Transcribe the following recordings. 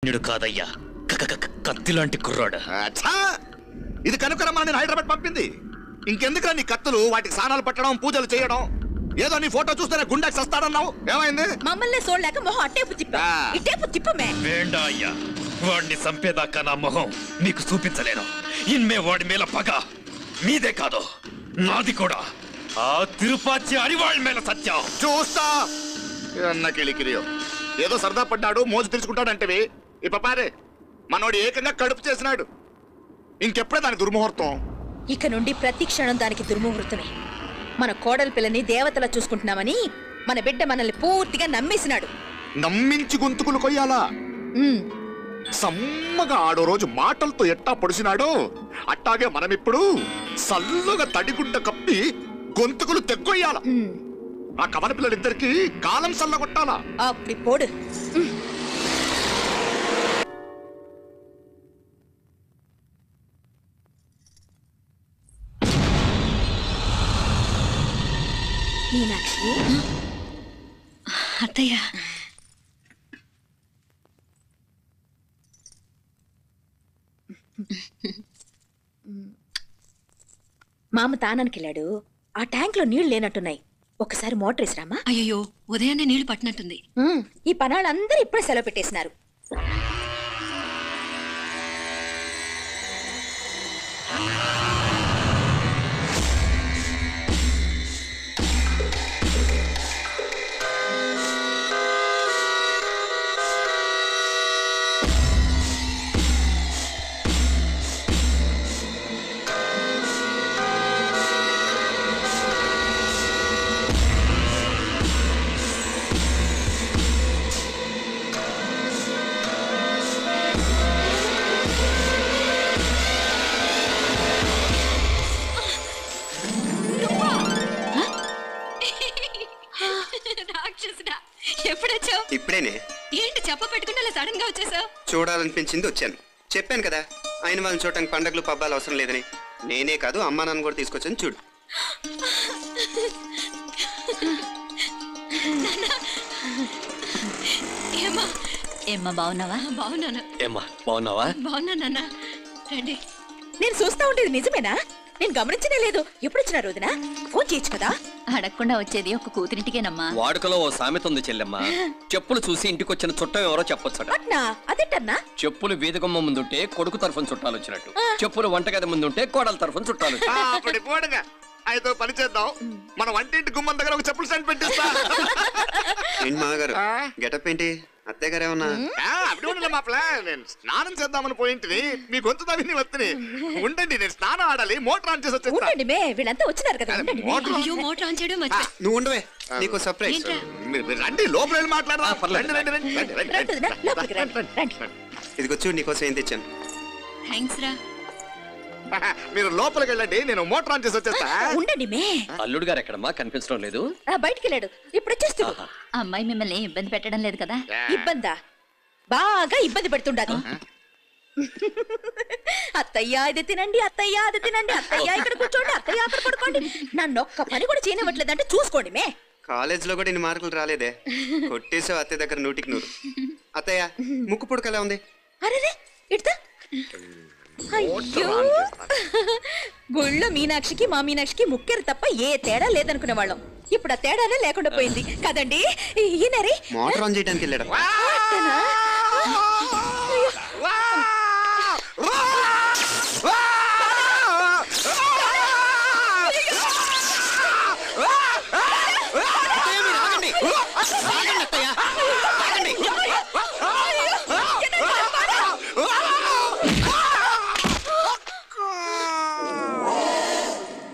కాదయ్యా, కత్తిలాంటి కుర్రాడు. ఇది కనుకరమ్మని హైదరాబాద్ పంపింది. ఇంకెందుకు నీ కత్తులు, వాటికి స్నానాలు పట్టడం, పూజలు చేయడం? ఏదో నీ ఫోటో చూస్తేనే గుండెకి సస్తాడన్నావు, ఏమైంది? మమ్మల్ని చూడలేక మొహం అట్టేపు తిప్పమే. వేండా అయ్యా, వాడిని చంపేదాకా నా మొహం మీకు చూపించలేను. ఇన్మే వాడి మేల పగ మీదే కాదు, నాది కూడా. ఆ తిరుపతి అడివాళ్ళ మేల సత్యం చూస్తా. కిలికిరియో ఏదో సరదా పడ్డాడు, మోజు తెలుసుకుంటాడంటే ఈ పారే మనోడు ఏకంగా కడుపు చేసినాడు. ఇంకెప్పుడే దాని దుర్ముహూర్తం. ఇక నుండి ప్రతి క్షణం దానికి దుర్ముహూర్తమే. మన కోడలి పిల్లని దేవతలా చూసుకుంటున్నామని మన బిడ్డ మనల్ని పూర్తిగా నమ్మేసినాడు. నమ్మించి గొంతుకులు కొయ్యాలా? సమ్మగా ఆడో రోజు మాటలతో ఎట్టా పొడిసినాడో అట్టాగే మనమిప్పుడు సల్లుగా తడిగుడ్డ కప్పి గొంతుకులు తెగ్గొయ్యాల. ఆ కవల పిల్లలిద్దరికి కాలం సల్లగొట్టాలా. అప్పుడు పోడు. మీనాక్షి, అత్తయ్య, మామ తానానికి వెళ్ళాడు. ఆ ట్యాంక్ లో నీళ్లు లేనట్టున్నాయి. ఒకసారి మోటార్ వేసిరామా? అయ్యో, ఉదయాన్నే నీళ్లు పట్టినట్టుంది. ఈ పనాళ్ళందరూ ఇప్పుడే సెలవు పెట్టేసినారు. ఇప్పుడేనే ఏంటి చెప్ప పెట్టుకుంటే సడన్ గా వచ్చేసావు? చూడాలనిపించింది వచ్చాను. చెప్పాను కదా, ఆయన వాళ్ళని చూడటానికి పండగలు పబ్బాలు అవసరం లేదని. నేనే కాదు, అమ్మా నాన్న కూడా తీసుకొచ్చాను. చూడు. ఏమ్మా బాగున్నావా? బాగున్నాను. ఏమ్మా బాగున్నావా? బాగున్నా నాన్న. రండి. నేను చూస్తా ఉండేది నిజమేనా? నేను గమనించనే లేదు. ఎప్పుడు వచ్చిన రోజున ఫోన్ చేయొచ్చు కదా. అడగకుండా వచ్చేది ఒక కూతురింటికేనమ్మా. వాడుకలో ఓ సామెత ఉంది చెల్లెమ్మ. చెప్పులు చూసి ఇంటికి వచ్చిన చుట్టం ఎవరో చెప్పొచ్చట. అదేంటన్నా? చెప్పులు వేదికమ్మ ముందుంటే కొడుకు తరఫున చుట్టాలు వచ్చినట్టు, చెప్పులు వంటగది ముందుంటే కోడల తరఫున చుట్టాలు. అయితే పని చేద్దాం, మన వంటింటి గుమ్మం దగ్గర ఒక చెప్పులు స్టాండ్ పెట్టిస్తా. ఏంటి మామగారు గెటప్ ఏంటి? అత్తయ్య గారు ఏమన్నా? మా ప్లాన్, నేను స్నానం చేద్దామని పోయింటిని, మీ గొంతు తవ్వి వస్తుంది. ఉండండి, నేను స్నానం ఆడాలి, మోటార్ ఆన్ చేసి వచ్చేస్తా. వీళ్ళంతా వచ్చినారు కదా. మోటార్ ఆన్ చేయడం నువ్వు ఉండవే, నీకు సర్ప్రైజ్. రండి, లోపల వెళ్ళి మాట్లాడదాం. ఇదిగో చూడు, నీకోసం ఏం తెచ్చాను. థ్యాంక్స్ రా. మీరు లోపలికి వెళ్ళండి, నేను మోటార్ ఆన్ చేసి వచ్చేస్తా. ఉండండి మే. అల్లుడు గారు ఎక్కడమ్మా? కనిపించడం లేదు. బయటికి వెళ్ళాడు, ఇప్పుడు వచ్చేస్తా. అమ్మాయి మిమ్మల్ని ఇబ్బంది పెట్టడం లేదు కదా? ఇబ్బందా? బాగా ఇబ్బంది పెడుతుండదు. అత్తయ్య ఇది తినండి, అత్తయ్య అది తినండి, అత్తయ్య ఇక్కడ కూర్చోండి, అత్తయ్య అక్కడ పడుకోండి. నన్ను ఒక్క పని కూడా చేయనివ్వట్లేదంటే చూసుకోండి మే. కాలేజ్ లో కూడా ఇన్ని మార్కులు రాలేదే. కొట్టేసావు అత్తయ్య దగ్గర 100కి 100. అత్తయ్య, ముక్కు పుడక ఎలా ఉంది? అరే ఇడతా. అయ్యో, గుళ్ళో మీనాక్షికి మా మీనాక్షికి ముక్కెరు తప్ప ఏ తేడా లేదనుకునే వాళ్ళం. ఇప్పుడు ఆ తేడానే లేకుండా పోయింది కదండి. ఈయనరే మోటార్ ఆన్ చేయడానికి వెళ్ళాడు.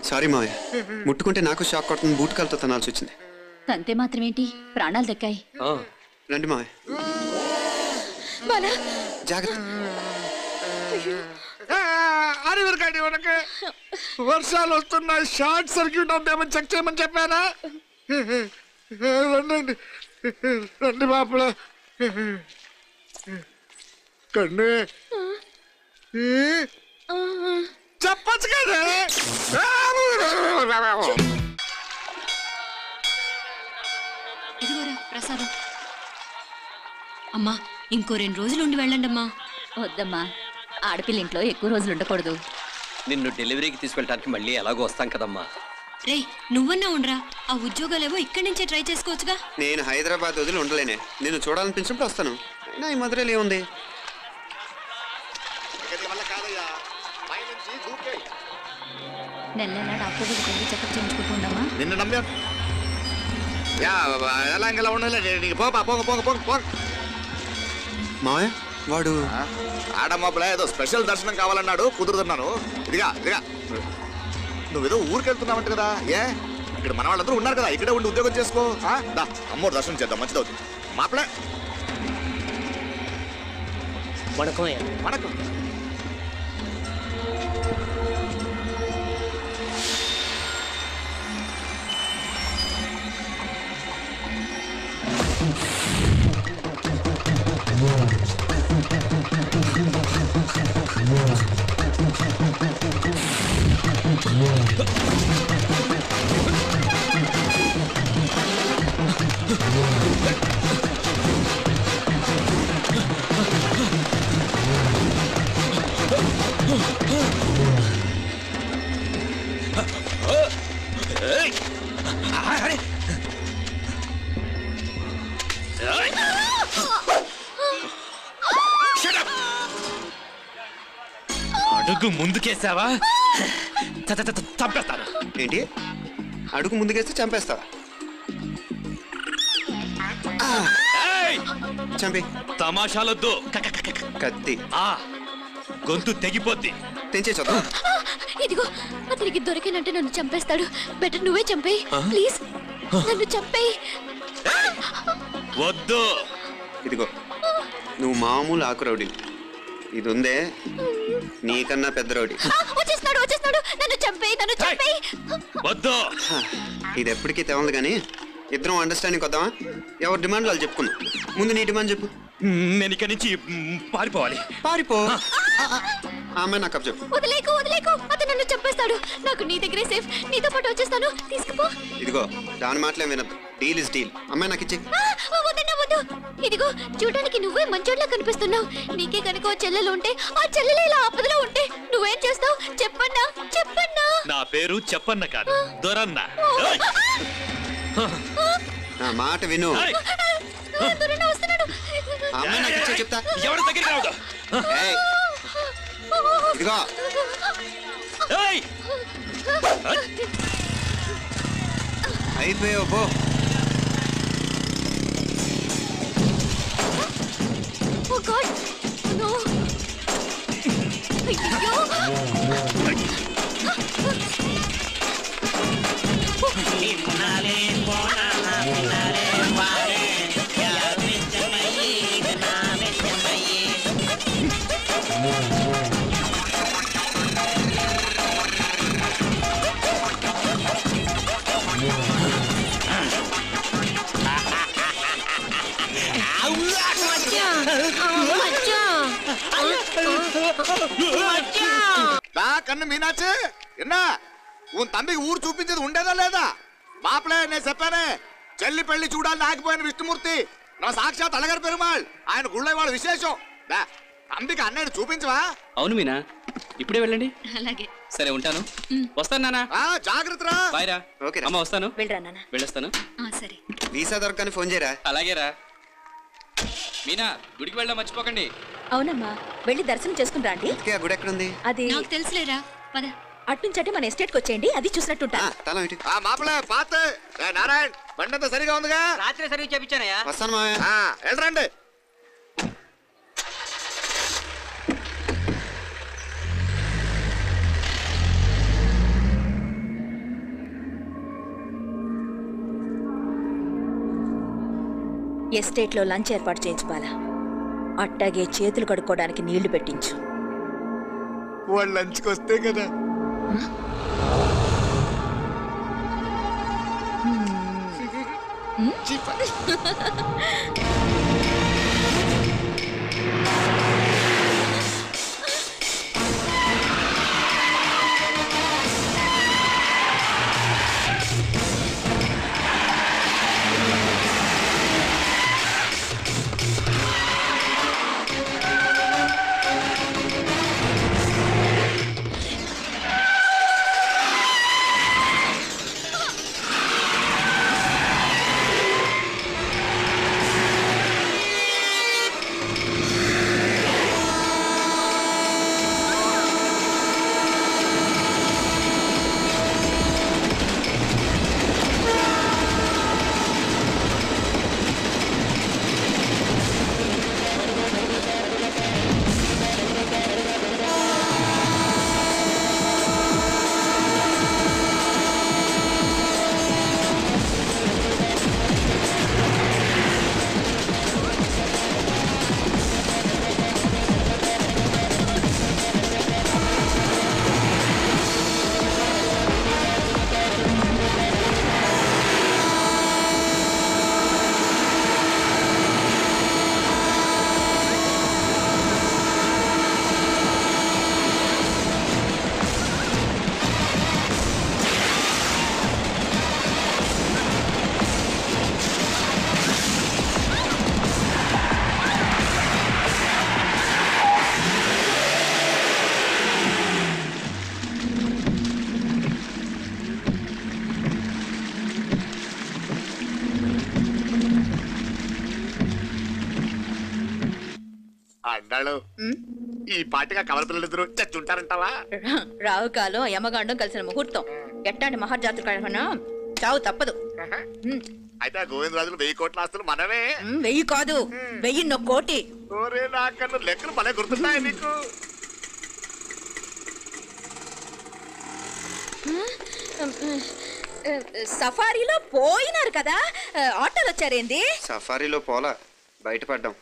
సారీ మావయ్య, ముట్టుకుంటే నాకు షాక్ కొడుతుంది. బూట్ కాలుతో తనాల్సి వచ్చింది. తంతే మాత్రమేంటి, ప్రాణాలు దక్కాయి. రండి మావయ్య, జాగ్రత్త. వర్షాలు వస్తున్నాయి, షార్ట్ సర్క్యూట్ అవుతామని చెక్ చేయమని చెప్పానా? రండి రండి బాపుల. కన్ను చెప్పచ్చు కదా. ఇదిగోరా ప్రసాదం. అమ్మా, ఇంకో 2 రోజులు ఉండి వెళ్ళండమ్మా. వద్దమ్మా, ఆడపిల్ల ఇంట్లో ఎక్కువ రోజులు ఉండకూడదు. నిన్ను డెలివరీకి తీసుకెళ్ళడానికి మళ్ళీ ఎలాగో వస్తాం కదమ్మా. రే నువ్వన్నా ఉండరా, ఆ ఉద్యోగాలేవో ఇక్కడి నుంచే ట్రై చేసుకోవచ్చుగా. నేను హైదరాబాద్ వదిలి ఉండలేనే, నేను చూడాలనిపించినప్పుడు వస్తాను. అయినా ఈ మధురైలో ఏముంది? నెల నెల డాక్టర్ దగ్గరికి వెళ్ళి చెకప్ చేయించుకుంటున్నామా? నిన్ను నమ్మా ఎలా ఇంకెలా ఉండలే పోగా పోగ పోగ పోగ పోగ. మావయ్య వాడు ఆడమ్మబ్బులా ఏదో స్పెషల్ దర్శనం కావాలన్నాడు, కుదురుతున్నాను. ఇదిగా ఇదిగా నువ్వేదో ఊరికెళ్తున్నావంట కదా, ఏ ఇక్కడ మన వాళ్ళందరూ ఉన్నారు కదా, ఇక్కడే ఉండి ఉద్యోగం చేసుకో. దా అమ్మోడు దర్శనం చేద్దాం, మంచిదవుతుంది. మాపలే వణకం. అడుగు ముందుకేసావా చంపేస్తాను. ఏంటి? అడుగు ముందుకేస్తే చంపేస్తావా? చంపి. తమాషాలొద్దు. కత్తి గొంతు తెగిపోద్ది. తెంచే చూద్దాం. ఇదిగో అతనికి దొరికినంటే నన్ను చంపేస్తాడు. బెటర్ నువ్వే చంపేయి ప్లీజ్, నన్ను చంపేయి. వద్దు. ఇదిగో నువ్వు మామూలు ఆకు రౌడీ, ఇది ఉందే నీకన్నా పెద్ద రౌడీ. వచ్చేస్తున్నాడు, నన్ను చంపేయి. వద్దు. ఇది ఎప్పటికీ తెవలదు కానీ ఇద్దరం అండర్స్టాండింగ్ వద్దామా? ఎవరి డిమాండ్ వాళ్ళు చెప్పుకుందాం. ముందు నీ డిమాండ్ చెప్పు. నేను ఇక్కడి నుంచి పారిపోవాలి. పారిపో. అమ్మాయి నాకు అప్ చెప్పు. వదిలేకు, అతను నన్ను చంపేస్తాడు. నాకు నీ దగ్గరే సేఫ్, నీతో పాటు వచ్చేస్తాను, తీసుకుపో. ఇదిగో దాని మాటలే వినద్దు. Deal is deal. అమ్మాయి నాకు ఇచ్చే. వద్దు. ఇదిగో చూడడానికి నువ్వే మంచోడ్లా కనిపిస్తున్నావు. నీకే కనుక చెల్లెలు ఉంటే, ఆ చెల్లెలు ఇలా ఆపదలో ఉంటే నువ్వేం చేస్తావు? చెప్పన్నా. నా పేరు చెప్పన్న కాదు, దొరన్న. నా మాట విను. దొరన్న వస్తున్నాడు. అమ్మాయి నాకు ఇచ్చే చెప్తా. ఎవరి దగ్గరికి రావద్దు. ఏయ్, ఇదిగో అయిపోయావు పో. Oh God! No! కన్ను మీనాచి ఎన్నా ఉన్ తండ్రికి ఊరు చూపించేది ఉండేదా లేదా? మాపలే నేను చెప్పానే, చెల్లి పెళ్లి చూడాలని ఆగిపోయిన విష్ణుమూర్తి నా సాక్షాత్ అలగారి పెరుమాళ్. ఆయన గుళ్ళో వాళ్ళ విశేషం. తండ్రికి అన్నయ్యని చూపించవా? అవును మీనా, ఇప్పుడే వెళ్ళండి. అలాగే. సరే ఉంటాను. వస్తాను నాన్న. జాగ్రత్తరా. బాయ్ రా. ఓకే అమ్మ వస్తాను. వెళ్ళరా నాన్న. వెళ్ళొస్తాను. సరే. వీసా దొరకని ఫోన్ చేయరా. అలాగేరా. మీనా గుడికి వెళ్ళడం మర్చిపోకండి. అవునమ్మా, వెళ్ళి దర్శనం చేసుకుని రండి. ఆ గుడి ఎక్కడుంది? అది నాకు తెలుసులేరా, పద. అట్నుంచంటే మన ఎస్టేట్ కి వచ్చేయండి, అది చూసినట్టుంటా. తల ఇటు. మాపలే పాత నారాయణ్ బండంతా సరిగా ఉందిగా? రాత్రి సర్వీస్ చేయించానయ్యా. వస్తాను మావయ్య. వెళ్ళరండి. ఎస్టేట్ లో లంచ్ ఏర్పాటు చేయించు బాలా. అట్టాగే చేతులు కడుక్కోవడానికి నీళ్లు పెట్టించు. వాళ్ళు లంచ్కి వస్తే కదా. అన్నాడు ఈ పాటిగా కవల పిల్లలిద్దరు చచ్చుంటారంటావా? రావు కాలం యమగాండం కలిసిన ముహూర్తం. ఎట్టాంటి మహర్జాతృ కన్నా చావు తప్పదు. అయితే గోవిందరాజులు 1000 కోట్ల ఆస్తులు మనమే. 1000 కాదు 1000 కోటి. ఓరే నాకన్నా లెక్కలు భలే గుర్తున్నాయి నీకు. సఫారీలో పోయినారు కదా, ఆటోలు వచ్చారేంది? సఫారీలో పోలా, బయటపడ్డాం.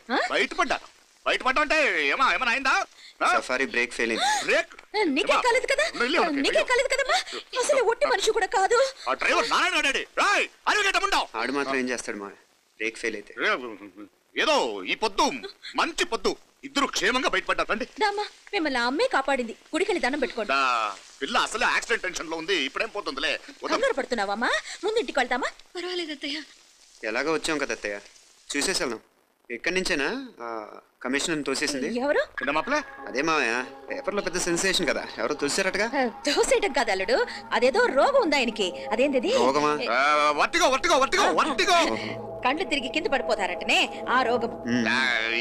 బయటపడ్డా అంటే ఏమైనా అయిందా? సఫారీ బ్రేక్ ఫెయిల్ అయింది. బ్రేక్ నీకే కాలేదు కదా, నీకే కాలేదు కదమ్మా. అసలు ఒట్టి మనిషి కూడా కాదు. డ్రైవర్ నారాయణ ఆడు మాత్రం ఏం చేస్తాడు మా బ్రేక్ ఫెయిల్ అయితే. ఏదో ఈ పొద్దు మంచి పొద్దు, ఇద్దరు క్షేమంగా బయటపడ్డారండి. దామా మిమ్మల్ని అమ్మే కాపాడింది. గుడికెళ్ళి దండం పెట్టుకోండి. పిల్ల అసలు యాక్సిడెంట్ టెన్షన్ లో ఉంది, ఇప్పుడేం పోతుందిలే. కంగారు పడుతున్నావమ్మా? ముందు ఇంటికి వెళ్తామా? పర్వాలేదు అత్తయ్య. ఎలాగో వచ్చాం కదా అత్తయ్య, చూసేసి వెళ్దాం. ఎక్కడి నుంచేనా కమిషనర్ తోసేసింది? ఎవరు? అదే మావయ్య, పేపర్ లో పెద్ద సెన్సేషన్ కదా, ఎవరో తోసారటగా. తోసేయటం కాదు అల్లుడు, అదేదో రోగం ఉందా ఆయనకి. అదేంటిది? రోగమా? కండ్లు తిరిగి కింద పడిపోతారటనే ఆ రోగం.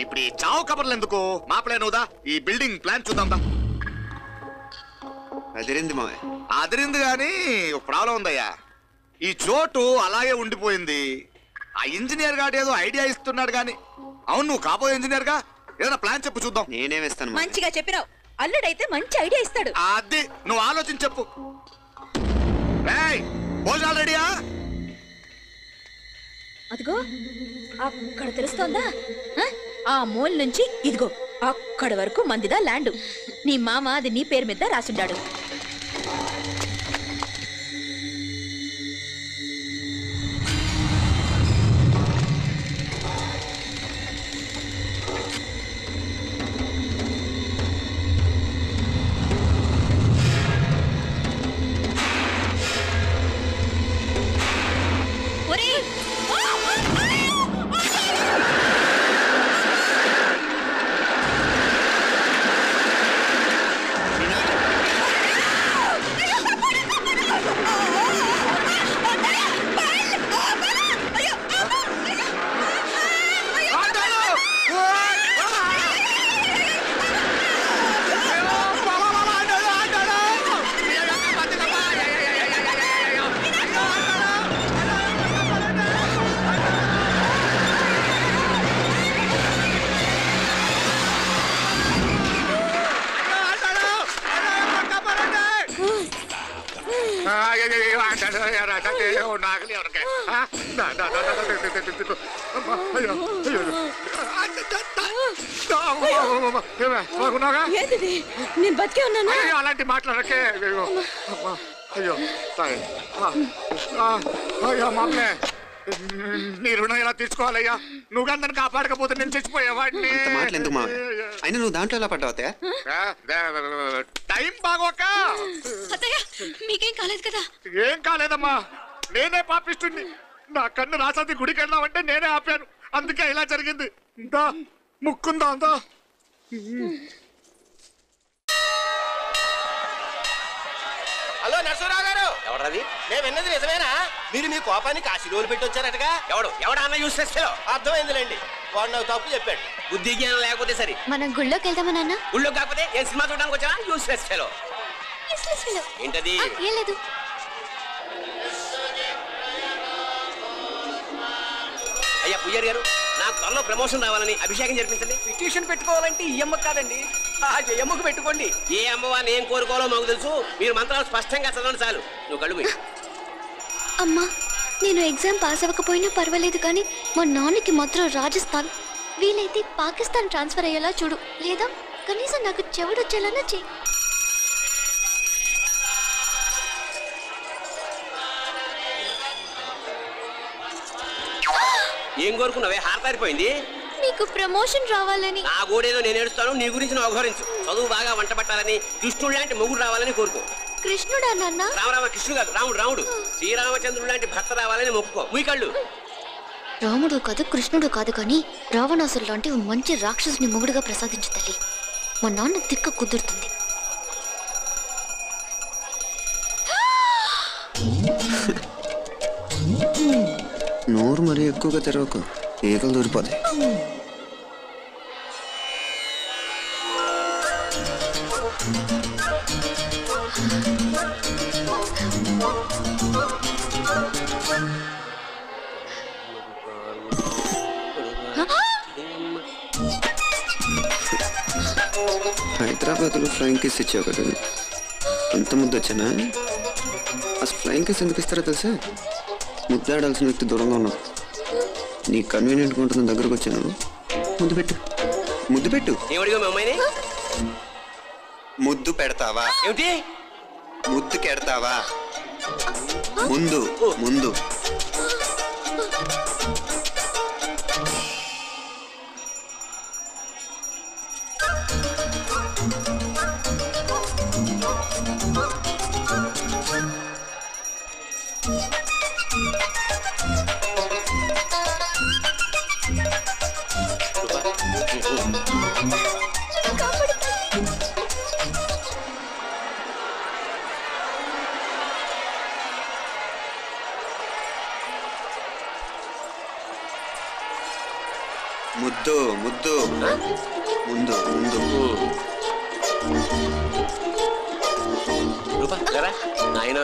ఇప్పుడు ఈ చావు కబర్లు ఎందుకు? మాపలే నువ్వుదా, ఈ బిల్డింగ్ ప్లాన్ చూద్దాం. అదిరింది మావయ్య. అదిరింది గాని ఒక ప్రాబ్లం ఉందయ్యా. ఈ చోటు అలాగే ఉండిపోయింది. ఆ ఇంజనీర్ గాడు ఏదో ఐడియా ఇస్తున్నాడు గాని. అవును, నువ్వు కాబోయే ఇంజనీర్ గా ఏదైనా ప్లాన్ చెప్పు చూద్దాం. నేనే వేస్తాను. మంచిగా చెప్పినావు. అల్లుడైతే మంచి ఐడియా ఇస్తాడు. అది నువ్వు ఆలోచించి చెప్పు. భోజనాలు రెడీయా? అదిగో అక్కడ తెలుస్తోందా? ఆ మూల నుంచి ఇదిగో అక్కడ వరకు మందిదా ల్యాండ్. నీ మామ అది నీ పేరు మీద రాసిండాడు. నేను బతికే ఉన్నాను. అలాంటి మాట్లాడకే. అయ్యో అయ్యో మామలే, నీ రుణం ఎలా తీసుకోవాలయ్యా? నువ్వు అందరిని కాపాడకపోతే నేను చచ్చిపోయేవాడిని. అయినా నువ్వు దాంట్లో ఎలా పడ్డావు? టైం బాగోక. మీకేం కాలేదు కదా? ఏం కాలేదమ్మా, నేనే పాపిస్తుంది. నా కన్ను రాసాది గుడికి వెళ్ళామంటే నేనే ఆపాను, అందుకే ఇలా జరిగింది. దా ముక్కుందా అందా. హలో నరసరావు గారు. ఎవరది? నేను విన్నది నిజమేనా? మీరు మీ కోపానికి ఆ శిలువలు పెట్టి వచ్చారటగా? ఎవడన్నా యూస్ చేస్తే అర్థమైందిలేండి. వాడు నాకు తప్పు చెప్పాడు. బుద్ధి జ్ఞానం లేకపోతే సరే. మనం గుళ్ళోకి వెళ్దామా నాన్న? గుళ్ళో కాకపోతే ఏం సినిమా చూడడానికి వచ్చా? యూస్ చేస్తే ఏంటది? ఏం లేదు. అయ్యా పుయ్యర్ గారు, నాకు త్వరలో ప్రమోషన్ రావాలని అభిషేకం జరిపించండి. పిటిషన్ పెట్టుకోవాలంటే ఈ అమ్మ కాదండి, ఆ జయమ్మకు పెట్టుకోండి. ఏ అమ్మవారిని ఏం కోరుకోవాలో మాకు తెలుసు. మీరు మంత్రాలు స్పష్టంగా చదవండి చాలు. నువ్వు కళ్ళు అమ్మా, నేను ఎగ్జామ్ పాస్ అవ్వకపోయినా పర్వాలేదు, కానీ మా నాన్నకి మాత్రం రాజస్థాన్, వీలైతే పాకిస్తాన్ ట్రాన్స్ఫర్ అయ్యేలా చూడు. లేదా కనీసం నాకు చెవుడొచ్చేలానా చెయ్యి. ఏం కోరుకున్నావే? హారతారిపోయింది. మీకు ప్రమోషన్ రావాలని. నా గోడేదో నేను ఏడుస్తాను, నీ గురించి నువ్వు అవహరించు. చదువు బాగా వంట పట్టాలని, కృష్ణుడు లాంటి మొగుడు రావాలని కోరుకో. కృష్ణుడా నాన్న? రామరామ కృష్ణుడు కాదు, రాముడు. శ్రీరామచంద్రుడు లాంటి భర్త రావాలని మొక్కుకో. మీ కళ్ళు. రాముడు కాదు, కృష్ణుడు కాదు, కానీ రావణాసురు లాంటి మంచి రాక్షసుని మొగుడుగా ప్రసాదించు తల్లి. మా నాన్న తిక్క కుదురుతుంది. నోరు మరీ ఎక్కువగా తెరవకు, ఈగలు దూరిపోతాయి. హైదరాబాద్లో ఫ్లయింగ్ కిస్ ఇచ్చావు కదా, అంత ముద్దు వచ్చానా? అసలు ఫ్లయింగ్ కిస్ ఎందుకు ఇస్తారో తెలుసా? ముద్దాడాల్సిన వ్యక్తి దూరంగా ఉన్నావు, నీ కన్వీనియంట్గా ఉంటుంది దగ్గరకు వచ్చాను. ముద్దు పెట్టు, ముద్దు పెట్టు. ముద్దు పెడతావా? ఏమిటి ముద్దు కెడతావా? ముందు ముందు. ముద్దు ముద్దు ముందు ముందు. ఆయన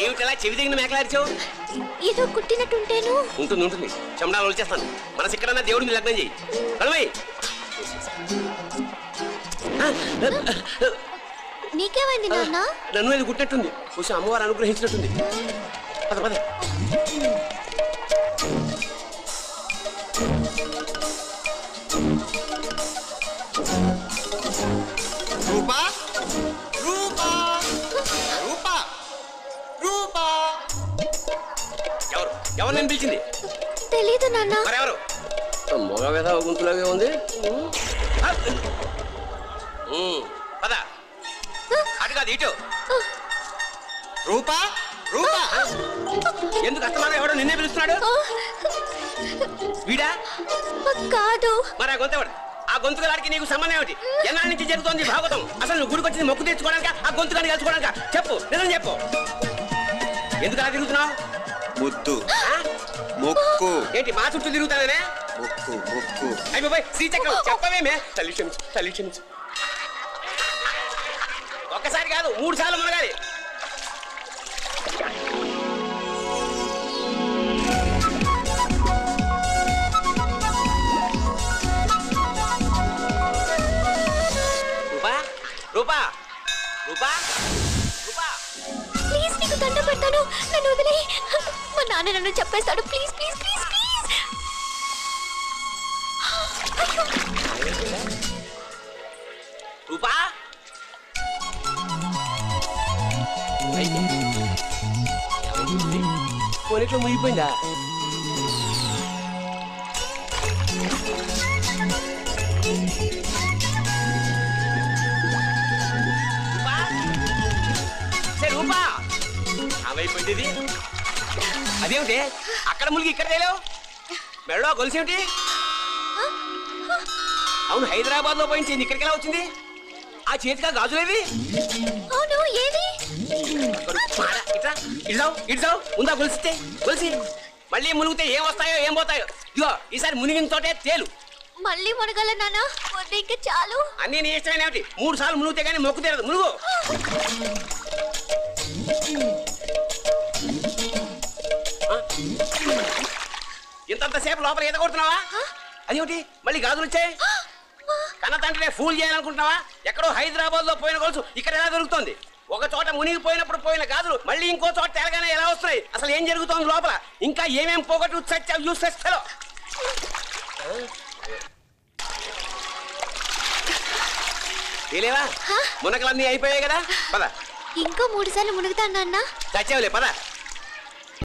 ఏమిటలా చెవి దిగిన మేకలాడిచావు? ఏదో కుట్టినట్టుంటేను. ఉంటుంది ఉంటుంది, చెమడాలు వచ్చేస్తాను. మనసు ఎక్కడన్నా దేవుడిని లగ్నం చేయి. కలవై నీకేమైంది నాన్న? నన్ను ఇది కుట్టినట్టుంది, కొంచెం అమ్మవారు అనుగ్రహించినట్టుంది. పద పద. రూపా రూపా రూపా రూపా. ఎవరు ఎవరు నేను పిలిచింది? తెలీదు నాన్న. మరెవరు? మగ వేద గుంతులాగే ఉంది. పద అటు కాదు ఇటు. రూపా రూపా. ఎందుకు అస్తమానం ఎవడో నిన్నే పిలుస్తున్నాడు? వీడా కాదు. మరి ఆ గొంతు ఎవడు? ఆ గొంతుగాడికి నీకు సంబంధం ఏమిటి? ఎన్నాళ్ళ నుంచి జరుగుతోంది భాగవతం? అసలు నువ్వు గుడికి వచ్చింది మొక్కు తెచ్చుకోవడానిక, ఆ గొంతుగాని కలుసుకోవడానిక? చెప్పు, నిజం చెప్పు. ఎందుకు అలా తిరుగుతున్నావు? ముద్దు మొక్కు. ఏంటి మా చుట్టూ తిరుగుతానే? మొక్కు మొక్కు. అయిపోయి శ్రీచక్రం చెప్పవేమే. తల్లి క్షమించు, తల్లి క్షమించు. ఒక్కసారి కాదు 3 సార్లు మునగాలి. రూపా రూపా రూపా రూపా, ప్లీజ్ నీకు దండ పెడతాను, నన్ను వదిలే. మా నాన్న నన్ను చెప్పేస్తాడు. Please please please please. Rupa పోలీసులో ముగిపోయిందా? రూపా ఏమైపోయింది? అదేమిటి అక్కడ ములిగి ఇక్కడ తేలేవు? మెడలో గొలుసేమిటి? అవును, హైదరాబాద్ లో పోయించింది, ఇక్కడికి ఎలా వచ్చింది? ఆ చేతిగా గాజులేవి? అవును, ఏది? ఇడ్సావు ఉందా? గొలిస్తే గొలిసి మళ్ళీ మునిగితే ఏం వస్తాయో ఏం పోతాయో. ఇదిగో ఈసారి మునిగిన తోటే తేలు. మళ్ళీ మునగల నాన్న, వద్దు ఇంకా చాలు. అన్నీ నీ ఇష్టమైన ఏమిటి? 3 సార్లు మునిగితే కానీ మొక్కు తీరదు. మునుగు. ఇంతంతసేపు లోపల ఈత కొడుతున్నావా? అదేమిటి మళ్ళీ గాజులు వచ్చాయి? కన్న తండ్రినే ఫూల్ చేయాలనుకుంటున్నావా? ఎక్కడో హైదరాబాద్ లో పోయిన గొలుసు ఇక్కడ ఎలా దొరుకుతుంది? ఒక చోట మునిగిపోయినప్పుడు పోయిన గాజులు మళ్ళీ ఇంకో చోట తేలగానే ఎలా వస్తున్నాయి? అసలు ఏం జరుగుతోంది లోపల? ఇంకా ఏమేం పోగొట్టు చచ్చావు యూస్లెస్ ఫెలో. తెలియవా? మునకలన్నీ అయిపోయాయి కదా, పద. ఇంకా 3 సార్లు మునుగుతాను నాన్న. చచ్చావులే, పద.